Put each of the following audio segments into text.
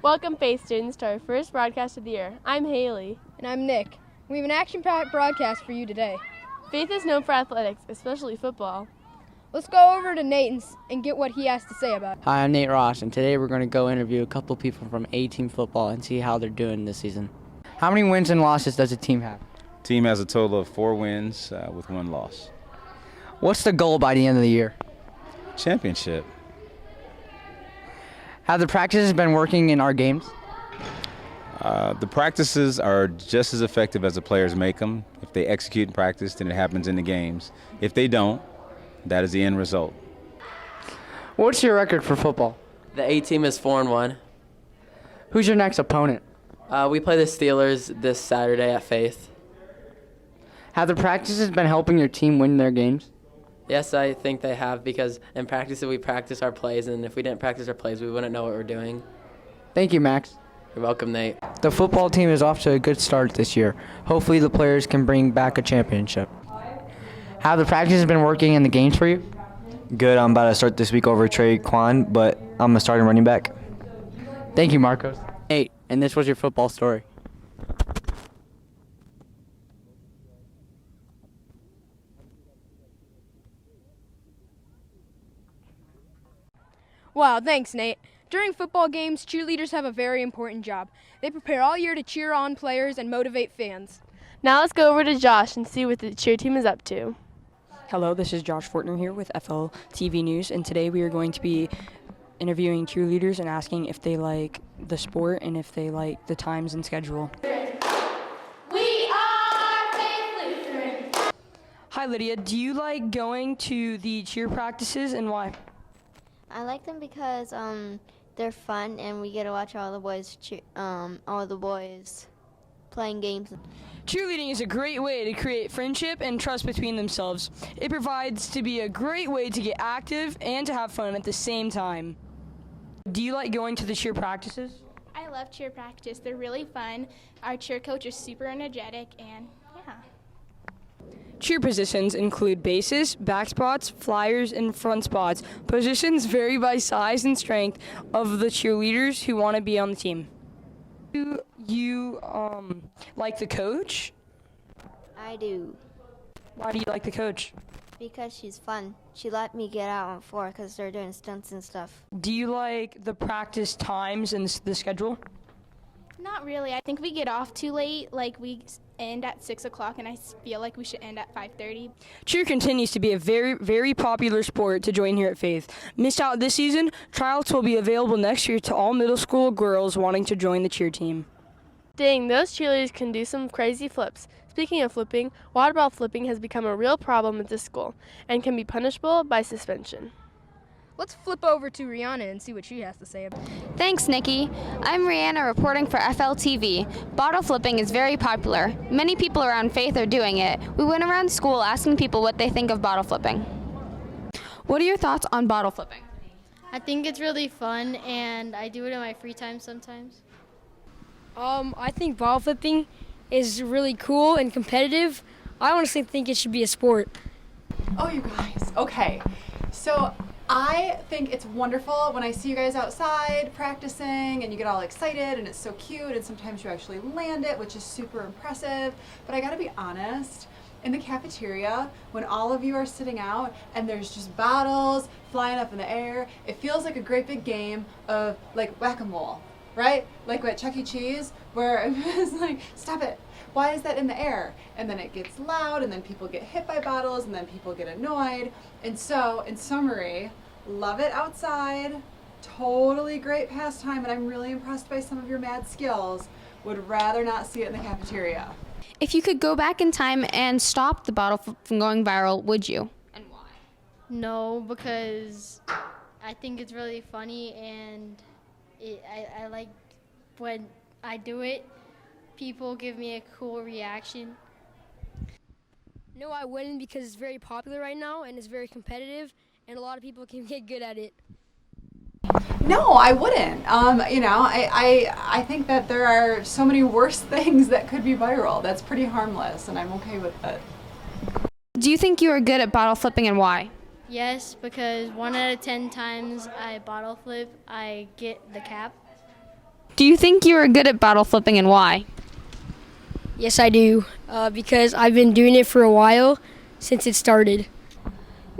Welcome, Faith students, to our first broadcast of the year. I'm Haley. And I'm Nick. We have an action-packed broadcast for you today. Faith is known for athletics, especially football. Let's go over to Nate and get what he has to say about it. Hi, I'm Nate Ross, and today we're going to go interview a couple people from A-Team football and see how they're doing this season. How many wins and losses does the team have? Team has a total of 4 wins with 1 loss. What's the goal by the end of the year? Championship. Have the practices been working in our games? The practices are just as effective as the players make them. If they execute in practice, then it happens in the games. If they don't, that is the end result. What's your record for football? The A-Team is 4-1. Who's your next opponent? We play the Steelers this Saturday at Faith. Have the practices been helping your team win their games? Yes, I think they have, because in practice we practice our plays, and if we didn't practice our plays, we wouldn't know what we're doing. Thank you, Max. You're welcome, Nate. The football team is off to a good start this year. Hopefully the players can bring back a championship. Have the practices been working in the games for you? Good. I'm about to start this week over Trey Quan, but I'm a starting running back. Thank you, Marcos. 8, and this was your football story. Wow, thanks, Nate. During football games, cheerleaders have a very important job. They prepare all year to cheer on players and motivate fans. Now let's go over to Josh and see what the cheer team is up to. Hello, this is Josh Fortner here with FLTV News, and today we are going to be interviewing cheerleaders and asking if they like the sport and if they like the times and schedule. We are Faith Lutheran. Hi, Lydia. Do you like going to the cheer practices, and why? I like them because they're fun and we get to watch all the boys playing games. Cheerleading is a great way to create friendship and trust between themselves. It provides to be a great way to get active and to have fun at the same time. Do you like going to the cheer practices? I love cheer practice. They're really fun. Our cheer coach is super energetic, and yeah. Cheer positions include bases, back spots, flyers, and front spots. Positions vary by size and strength of the cheerleaders who want to be on the team. Do you like the coach? I do. Why do you like the coach? Because she's fun. She let me get out on floor because they're doing stunts and stuff. Do you like the practice times and the schedule? Not really. I think we get off too late. Like, we end at 6 o'clock, and I feel like we should end at 5:30. Cheer continues to be a very, very popular sport to join here at Faith. Missed out this season? Tryouts will be available next year to all middle school girls wanting to join the cheer team. Dang, those cheerleaders can do some crazy flips. Speaking of flipping, water bottle flipping has become a real problem at this school and can be punishable by suspension. Let's flip over to Rihanna and see what she has to say about it. Thanks, Nikki. I'm Rihanna reporting for FLTV. Bottle flipping is very popular. Many people around Faith are doing it. We went around school asking people what they think of bottle flipping. What are your thoughts on bottle flipping? I think it's really fun, and I do it in my free time sometimes. I think bottle flipping is really cool and competitive. I honestly think it should be a sport. Oh, you guys. Okay. So I think it's wonderful when I see you guys outside practicing and you get all excited and it's so cute, and sometimes you actually land it, which is super impressive. But I gotta be honest, in the cafeteria, when all of you are sitting out and there's just bottles flying up in the air, it feels like a great big game of like whack-a-mole, right? Like at Chuck E. Cheese, where it's like, stop it. Why is that in the air? And then it gets loud, and then people get hit by bottles, and then people get annoyed. And so, in summary, love it outside, totally great pastime, and I'm really impressed by some of your mad skills. Would rather not see it in the cafeteria. If you could go back in time and stop the bottle flip from going viral, would you? And why? No, because I think it's really funny, and I like when I do it. People give me a cool reaction. No, I wouldn't, because it's very popular right now and it's very competitive, and a lot of people can get good at it. No, I wouldn't. I think that there are so many worse things that could be viral. That's pretty harmless, and I'm okay with it. Do you think you are good at bottle flipping, and why? Yes, because 1 out of 10 times I bottle flip, I get the cap. Do you think you are good at bottle flipping and why? Yes, I do, because I've been doing it for a while since it started.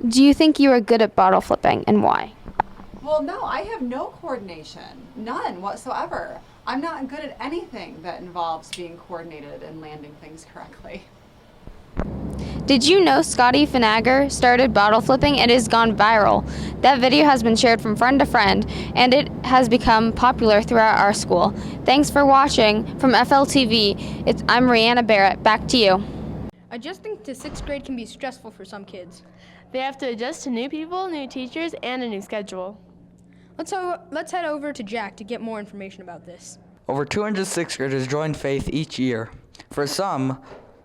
Do you think you are good at bottle flipping and why? Well, no, I have no coordination, none whatsoever. I'm not good at anything that involves being coordinated and landing things correctly. Did you know Scotty Finagger started bottle flipping and it has gone viral? That video has been shared from friend to friend and it has become popular throughout our school. Thanks for watching. From FLTV, I'm Rihanna Barrett. Back to you. Adjusting to 6th grade can be stressful for some kids. They have to adjust to new people, new teachers, and a new schedule. Let's head over to Jack to get more information about this. Over 200 sixth graders join Faith each year. For some,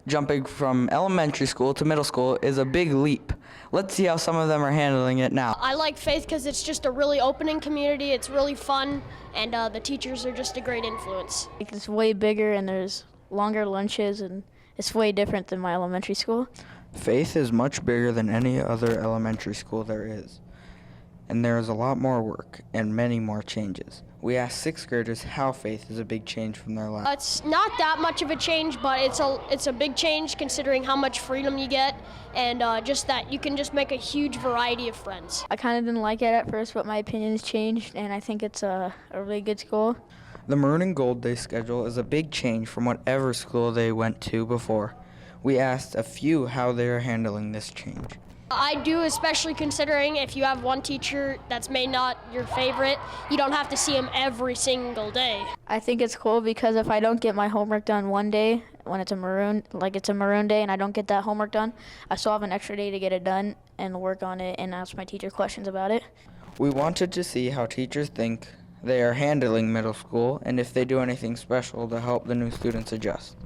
jumping from elementary school to middle school is a big leap. Let's see how some of them are handling it now. I like Faith because it's just a really opening community. It's really fun, and the teachers are just a great influence. It's way bigger, and there's longer lunches, and it's way different than my elementary school. Faith is much bigger than any other elementary school there is. And there is a lot more work and many more changes. We asked sixth graders how Faith is a big change from their life. It's not that much of a change, but it's a big change considering how much freedom you get, and just that you can just make a huge variety of friends. I kind of didn't like it at first, but my opinion has changed, and I think it's a really good school. The Maroon and Gold Day schedule is a big change from whatever school they went to before. We asked a few how they are handling this change. I do, especially considering if you have one teacher that's maybe not your favorite, you don't have to see him every single day. I think it's cool because if I don't get my homework done one day, when it's a maroon day and I don't get that homework done, I still have an extra day to get it done and work on it and ask my teacher questions about it. We wanted to see how teachers think they are handling middle school and if they do anything special to help the new students adjust.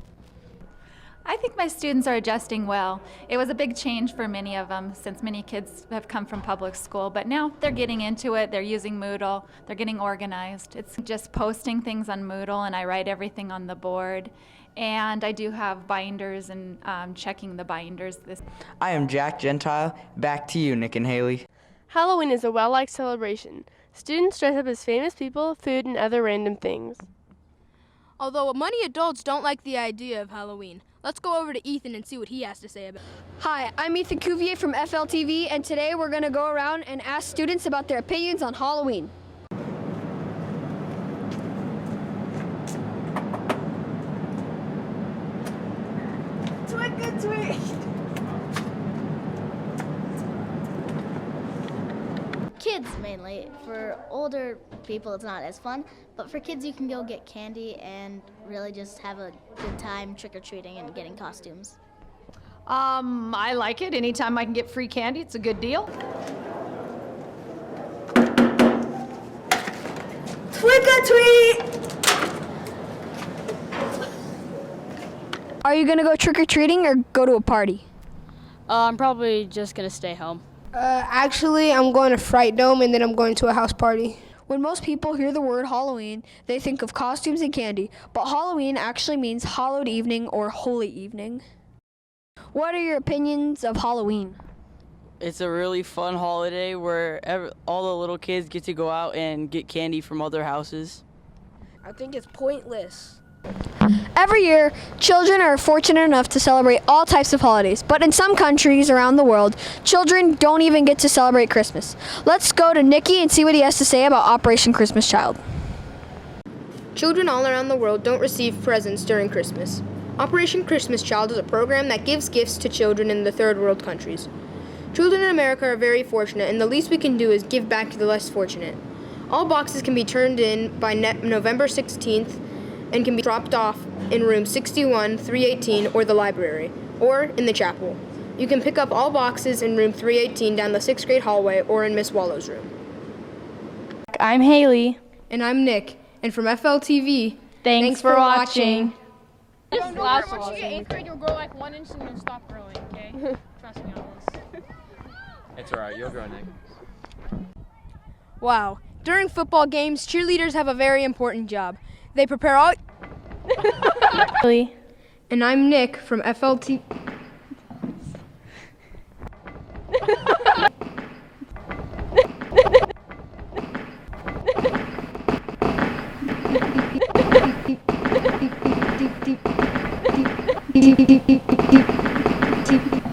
I think my students are adjusting well. It was a big change for many of them since many kids have come from public school, but now they're getting into it. They're using Moodle. They're getting organized. It's just posting things on Moodle, and I write everything on the board. And I do have binders and checking the binders. I am Jack Gentile. Back to you, Nick and Haley. Halloween is a well-liked celebration. Students dress up as famous people, food, and other random things. Although many adults don't like the idea of Halloween. Let's go over to Ethan and see what he has to say about it. Hi, I'm Ethan Cuvier from FLTV, and today we're going to go around and ask students about their opinions on Halloween. Tweet, tweet. Kids mainly. For older people, it's not as fun. But for kids, you can go get candy and really just have a good time trick-or-treating and getting costumes. I like it. Anytime I can get free candy, it's a good deal. Tweet! Are you going to go trick-or-treating or go to a party? I'm probably just going to stay home. Actually, I'm going to Fright Dome and then I'm going to a house party. When most people hear the word Halloween, they think of costumes and candy, but Halloween actually means hallowed evening or holy evening. What are your opinions of Halloween? It's a really fun holiday where all the little kids get to go out and get candy from other houses. I think it's pointless. Every year, children are fortunate enough to celebrate all types of holidays, but in some countries around the world, children don't even get to celebrate Christmas. Let's go to Nikki and see what he has to say about Operation Christmas Child. Children all around the world don't receive presents during Christmas. Operation Christmas Child is a program that gives gifts to children in the third world countries. Children in America are very fortunate, and the least we can do is give back to the less fortunate. All boxes can be turned in by November 16th and can be dropped off in room 61, 318, or the library, or in the chapel. You can pick up all boxes in room 318 down the 6th grade hallway or in Miss Wallow's room. I'm Haley. And I'm Nick. And from FLTV, Thanks for watching. Once you get 8th grade, you'll grow like 1 inch and you'll stop growing, okay? Trust me on this. It's alright, you'll grow, Nick. Wow. During football games, cheerleaders have a very important job. They prepare all... And I'm Nick from FLT. Cheerleading.